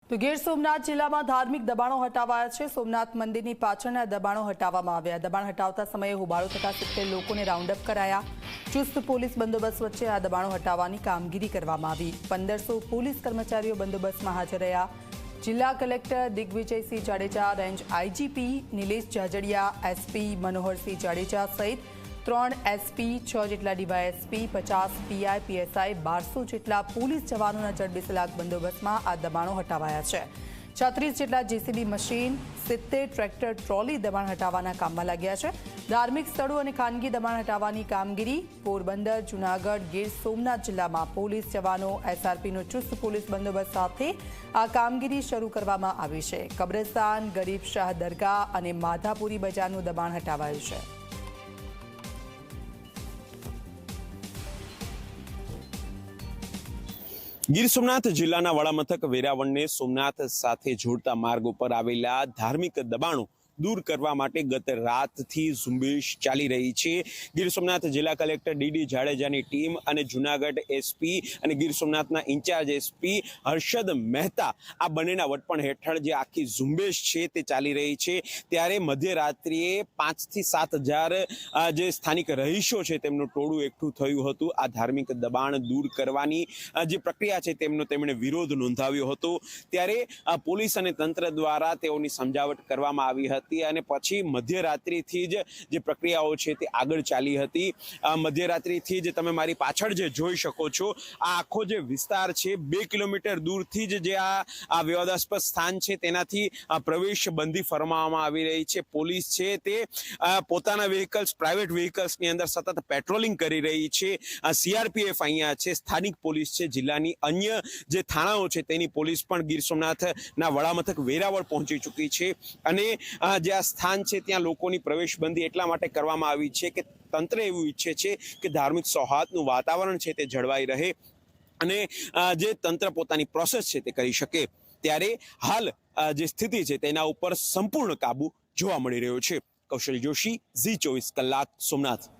તો ગીર સોમનાથ જિલ્લામાં ધાર્મિક દબાણો હટાવાયા છે। સોમનાથ મંદિરની પાછળના દબાણો હટાવવામાં આવ્યા। દબાણ હટાવતા સમયે હોબાળો થતા 70 લોકોને રાઉન્ડ અપ કરાયા। ચુસ્ત પોલીસ બંદોબસ્ત વચ્ચે આ દબાણો હટાવવાની કામગીરી કરવામાં આવી। 1500 પોલીસ કર્મચારીઓ બંદોબસ્તમાં હાજર રહ્યા। જિલ્લા collector Digvijaysinh Jadeja, range IGP Nilesh Jajadiya, SP Manoharsinh Jadeja સહિત 3 એસપી, 6 જેટલા ડીવાયએસપી, 50 પીઆઈ, પીએસઆઈ, 1200 જેટલા પોલીસ જવાનોના જડબેસલાક બંદોબસ્તમાં આ દબાણો હટાવાયા છે। 36 જેટલા જેસીબી મશીન, 70 ટ્રેક્ટર ટ્રોલી દબાણ હટાવવાના કામમાં લાગ્યા છે। ધાર્મિક સ્થળો અને ખાનગી દબાણ હટાવવાની કામગીરી પોરબંદર, જૂનાગઢ, ગીર સોમનાથ જિલ્લામાં પોલીસ જવાનો, એસઆરપીનો ચુસ્ત પોલીસ બંદોબસ્ત સાથે આ કામગીરી શરૂ કરવામાં આવી છે। કબ્રસ્તાન, ગરીબ શાહ દરગાહ અને માધાપુરી બજારનું દબાણ હટાવાયું છે। ગીર સોમનાથ જિલ્લાના વડામથક વેરાવળને સોમનાથ સાથે જોડતા માર્ગ ઉપર આવેલા ધાર્મિક દબાણો દૂર કરવા માટે ગત રાતથી ઝુંબેશ ચાલી રહી છે। ગીર સોમનાથ જિલ્લા કલેક્ટર ડીડી જાડેજાની ટીમ અને જૂનાગઢ એસપી અને ગીર સોમનાથના ઇન્ચાર્જ એસપી હર્ષદ મહેતા આ બંનેના વડપણ હેઠળ જે આખી ઝુંબેશ છે તે ચાલી રહી છે। ત્યારે મધ્યરાત્રિએ 5 થી 7 હજાર જે સ્થાનિક રહીશો છે તેમનું ટોળું એકઠું થયું હતું। આ ધાર્મિક દબાણ દૂર કરવાની જે પ્રક્રિયા છે તેમણે વિરોધ નોંધાવ્યો હતો। ત્યારે પોલીસ અને તંત્ર દ્વારા તેઓની સમજાવટ કરવામાં આવી હતી અને પછી મધ્યરાત્રિથી જ જે પ્રક્રિયાઓ છે તે આગળ ચાલી હતી। મધ્યરાત્રિથી જ તમે મારી પાછળ જે જોઈ શકો છો આ આખો જે વિસ્તાર છે 2 કિલોમીટર દૂરથી જ જે આ વિવાદાસ્પદ સ્થાન છે તેનાથી પ્રવેશ બંધી ફરમાવવામાં આવી રહી છે। પોલીસ છે તે પોતાના વ્હીકલ્સ, પ્રાઇવેટ વ્હીકલ્સની અંદર સતત પેટ્રોલિંગ કરી રહી છે। સીઆરપીએફ અહીંયા છે, સ્થાનિક પોલીસ છે, જિલ્લાની અન્ય જે થાણાઓ છે તેની પોલીસ પણ ગીર સોમનાથના વડામથક વેરાવળ પહોંચી ચૂકી છે અને જે આ સ્થાન છે ત્યાં લોકોની પ્રવેશબંધી એટલા માટે કરવામાં આવી છે કે તંત્ર એવું ઈચ્છે છે કે ધાર્મિક સૌહાર્દનું વાતાવરણ છે તે જળવાઈ રહે અને જે તંત્ર પોતાની પ્રોસેસ છે તે કરી શકે। ત્યારે હાલ જે સ્થિતિ છે તેના ઉપર સંપૂર્ણ કાબુ જોવા મળી રહ્યો છે। કૌશલ જોશી, ઝી 24 કલાક, સોમનાથ।